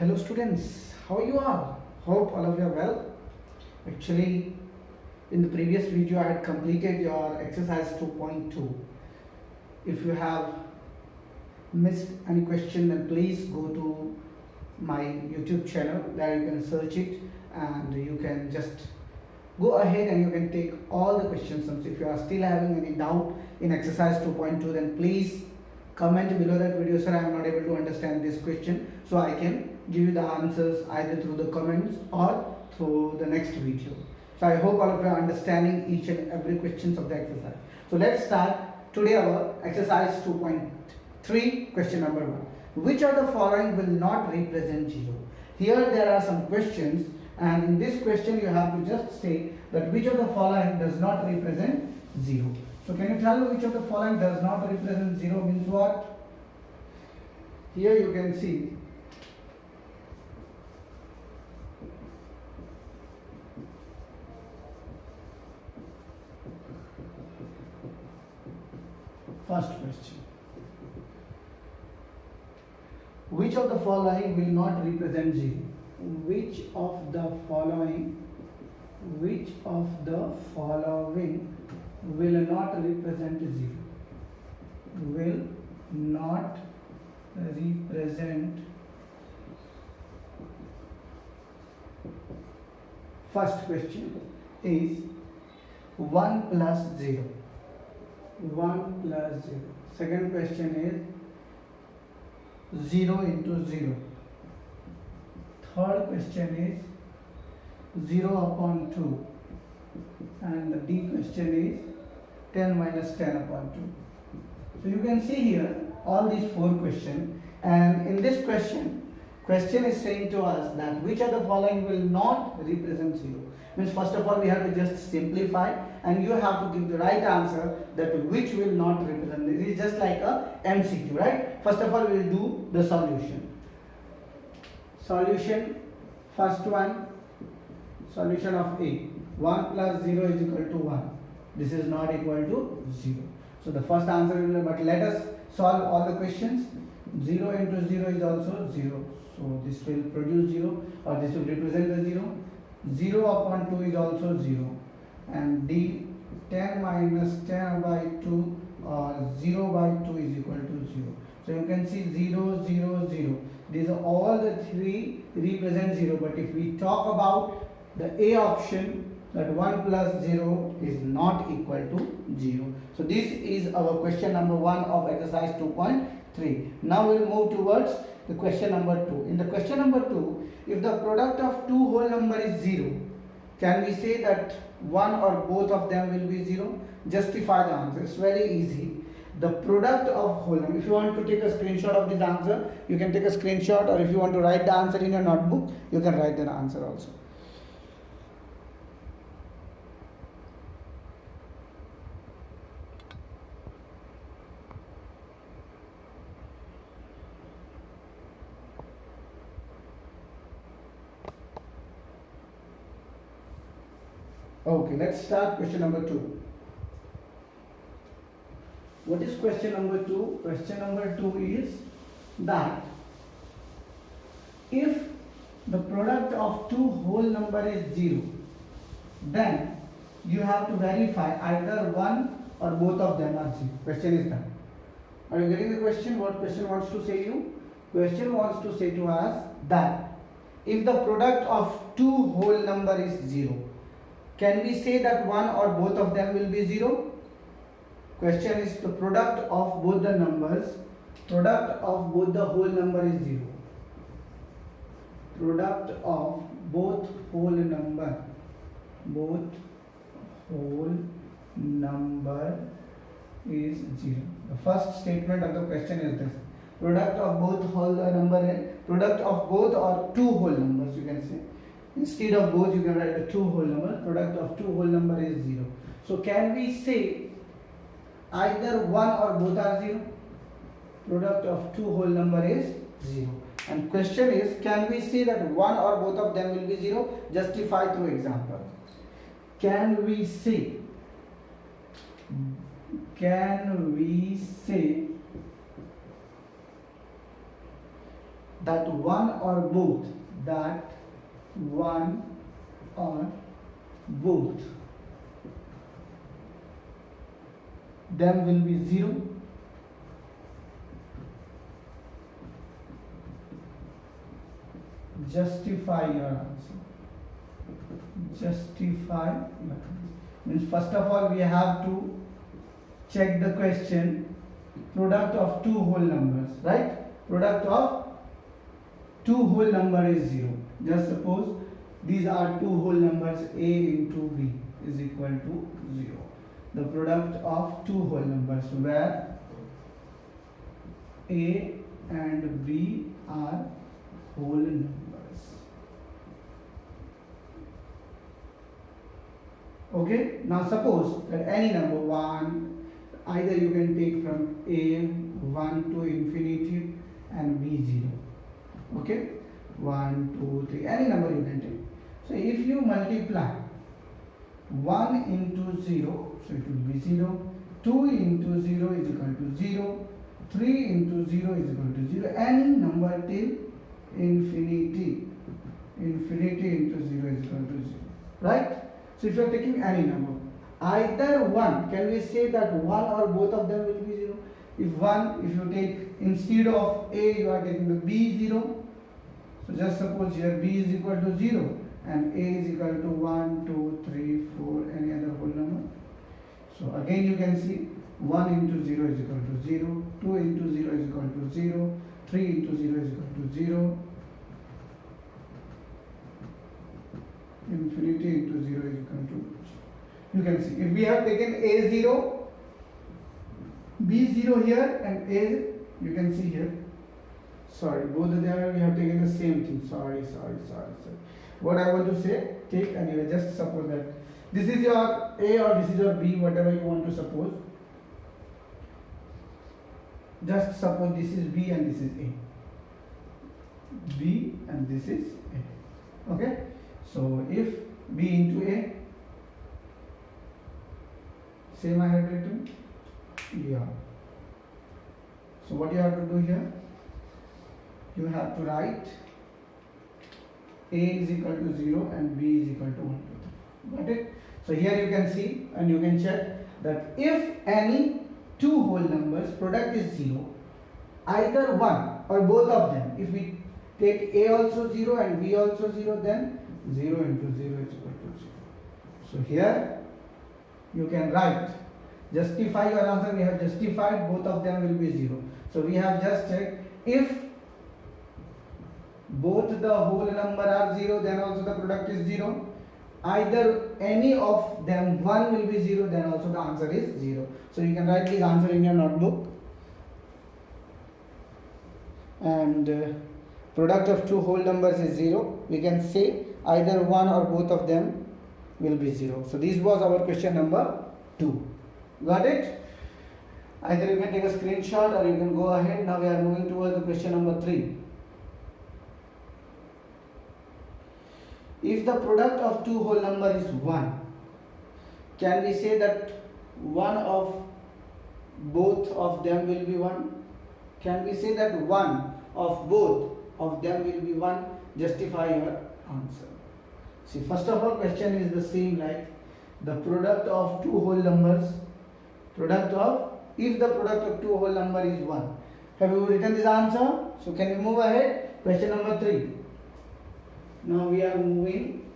Hello students, how you are? Hope all of you are well. Actually, in the previous video I had completed your exercise 2.2. If you have missed any question, then please go to my YouTube channel. There you can search it and you can just go ahead and you can take all the questions. And if you are still having any doubt in exercise 2.2, then please comment below that video. Sir, I am not able to understand this question, so I can give you the answers either through the comments or through the next video. So I hope all of you are understanding each and every questions of the exercise. So let's start today our exercise 2.3, question number 1. Which of the following will not represent 0? Here there are some questions, and in this question you have to just say that which of the following does not represent 0. So can you tell me which of the following does not represent 0 means what? Here you can see first question. Which of the following will not represent 0? Which of the following will not represent 0? Will not represent. First question is 1 plus 0. 1 plus 0. Second question is 0 into 0. Third question is 0 upon 2. And the D question is 10 minus 10 upon 2. So you can see here all these 4 questions, and in this question is saying to us that which of the following will not represent 0. Means first of all we have to just simplify, and you have to give the right answer that which will not represent. It is just like a MCQ, right? First of all we will do the solution. First one, solution of A. 1 plus 0 is equal to 1. This is not equal to 0. So the first answer will be, but let us solve all the questions. 0 into 0 is also 0. So this will produce 0, or this will represent the 0. 0 upon 2 is also 0. And D, 10 minus 10 by 2 or 0 by 2 is equal to 0. So you can see 0, 0, 0. These are all the 3 represent 0. But if we talk about the A option, that 1 plus 0 is not equal to 0. So this is our question number 1 of exercise 2.3. Now we will move towards the question number 2. In the question number 2, if the product of two whole number is 0, can we say that one or both of them will be 0? Justify the answer. It's very easy. The product of whole number. If you want to take a screenshot of this answer, you can take a screenshot, or if you want to write the answer in your notebook, you can write the answer also. Okay, let's start question number 2. What is question number 2? Question number 2 is that if the product of two whole number is 0, then you have to verify either one or both of them are 0. Question is done. Are you getting the question? What question wants to say you? Question wants to say to us that if the product of two whole number is 0, can we say that one or both of them will be 0? Question is the product of both the numbers. Product of both the whole number is 0. Product of both whole number. Both whole number is 0. The first statement of the question is this. Product of both whole number. Product of both or two whole numbers, you can say. Instead of both, you can write the two whole numbers. Product of two whole number is 0. So can we say either one or both are 0? Product of two whole number is 0. And question is, can we say that one or both of them will be 0? Justify through example. Can we say that one or both, that one or both them will be 0, justify your answer. Justify your answer. Means first of all we have to check the question, product of two whole numbers, right? Product of two whole number is 0. Just suppose these are two whole numbers, a into b is equal to 0. The product of two whole numbers where a and b are whole numbers. Okay, now suppose that any number 1, either you can take from a 1 to infinity and b 0. Okay, 1, 2, 3, any number you can take. So if you multiply 1 into 0, so it will be 0, 2 into 0 is equal to 0, 3 into 0 is equal to 0, any number till infinity, infinity into 0 is equal to 0, right? So if you are taking any number, either one, can we say that one or both of them will be 0? If one, if you take instead of a, you are taking the b 0. So just suppose here b is equal to 0 and a is equal to 1, 2, 3, 4, any other whole number. So again you can see 1 into 0 is equal to 0, 2 into 0 is equal to 0, 3 into 0 is equal to 0. Infinity into 0 is equal to, you can see if we have taken a0, b0 here and a, you can see here, sorry, both of them we have taken the same thing, sorry. What I want to say, take anyway, just suppose that this is your a or this is your b, whatever you want to suppose. Just suppose this is b and this is a, b and this is a. Okay, so if b into a, same I had written, yeah. So what you have to do here, you have to write a is equal to 0 and b is equal to 1, 2, 3. Got it? So here you can see and you can check that if any two whole numbers product is 0, either one or both of them, if we take a also 0 and b also 0, then 0 into 0 is equal to 0. So here you can write, justify your answer. We have justified both of them will be 0. So we have just checked if both the whole number are 0, then also the product is 0. Either any of them one will be 0, then also the answer is 0. So you can write this answer in your notebook. And product of two whole numbers is 0. We can say either one or both of them will be 0. So this was our question number 2. Got it? Either you can take a screenshot or you can go ahead. Now we are moving towards the question number 3. If the product of two whole number is 1, can we say that one of both of them will be 1? Can we say that one of both of them will be 1? Justify your answer. See, first of all, question is the same like the product of two whole numbers. Product of, if the product of two whole number is 1. Have you written this answer? So can we move ahead? Question number 3. Now we are moving.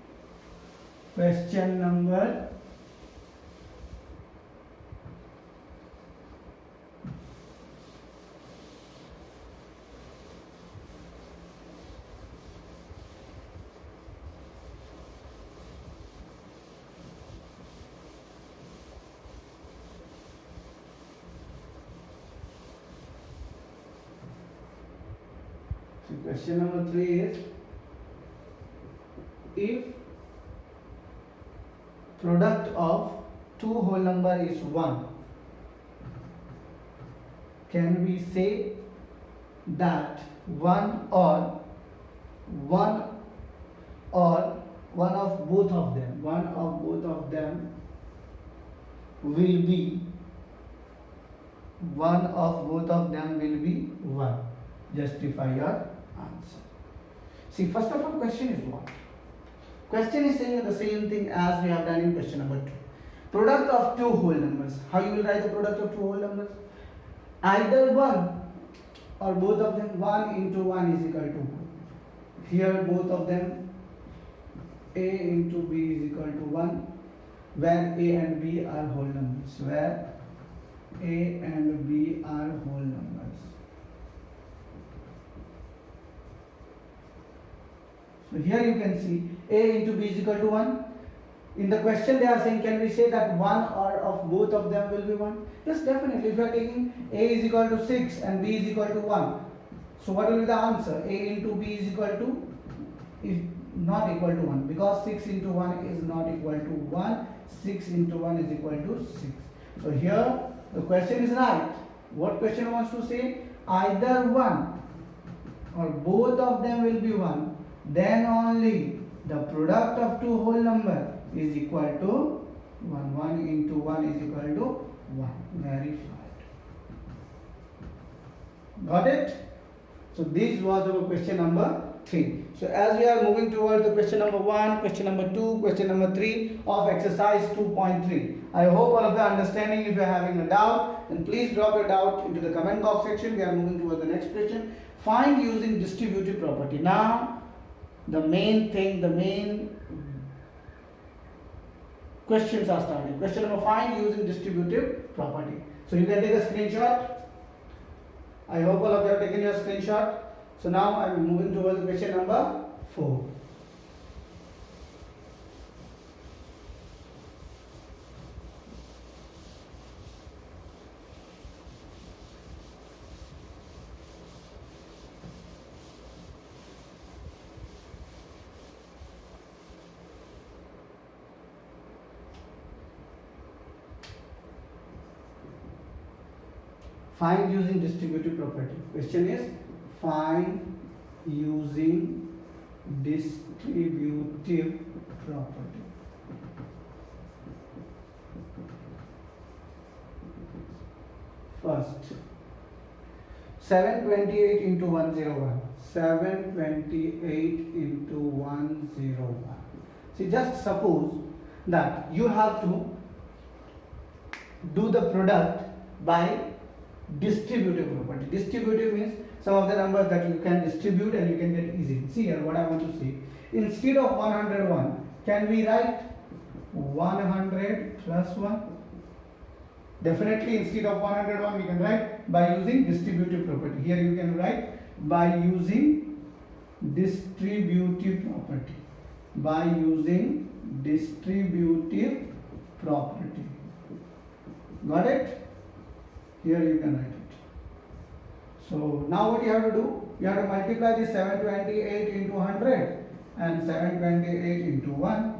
Question number 3 is, if product of two whole number is 1, can we say that one of both of them will be 1? Justify your answer. See, first of all, question is what? Question is saying the same thing as we have done in question number 2. Product of two whole numbers. How you will write the product of two whole numbers? Either one or both of them. 1 into 1 is equal to 1. Here both of them, a into b is equal to 1, where a and b are whole numbers. Where a and b are whole numbers. So here you can see a into b is equal to 1. In the question they are saying, can we say that one or of both of them will be 1? Yes, definitely. If you are taking a is equal to 6 and b is equal to 1, so what will be the answer? A into b is equal to, is not equal to 1, because 6 into 1 is not equal to 1. 6 into 1 is equal to 6. So here the question is right. What question wants to say? Either one or both of them will be 1, then only the product of two whole number is equal to 1. 1 into 1 is equal to 1. Verified. Got it? So this was our question number 3. So as we are moving towards the question number 1, question number 2, question number 3 of exercise 2.3. I hope all of you are understanding. If you are having a doubt, then please drop your doubt into the comment box section. We are moving towards the next question. Find using distributive property. Now the main thing, the main questions are starting. Question number 5, using distributive property. So you can take a screenshot. I hope all of you have taken your screenshot. So now I am moving towards question number 4. Find using distributive property. Question is find using distributive property. First, 728 into 101. 728 into 101. See, just suppose that you have to do the product by distributive property. Distributive means some of the numbers that you can distribute and you can get easily. See here what I want to say. Instead of 101, can we write 100 plus 1? Definitely instead of 101 we can write by using distributive property. Here you can write by using distributive property. By using distributive property. Got it? Here you can write it. So now what you have to do? You have to multiply this 728 into 100 and 728 into 1.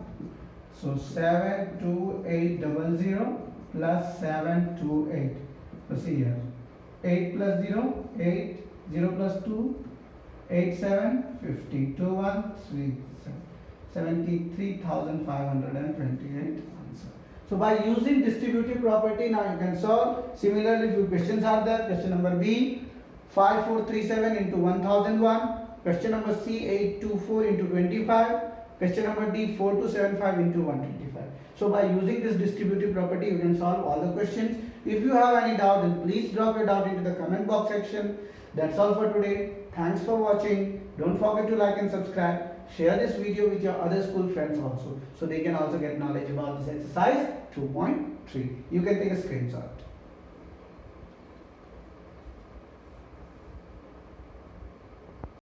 So 72800 plus 728. So see here. 8 plus 0, 8, 0 plus 2, 8, 7, 50, 2, 1, 3, 73,528 answer. So by using distributive property, now you can solve. Similarly, few questions are there. Question number B, 5437 into 1001. Question number C, 824 into 25. Question number D, 4275 into 125. So by using this distributive property, you can solve all the questions. If you have any doubt, then please drop your doubt into the comment box section. That's all for today. Thanks for watching. Don't forget to like and subscribe. Share this video with your other school friends also, so they can also get knowledge about this exercise 2.3. You can take a screenshot.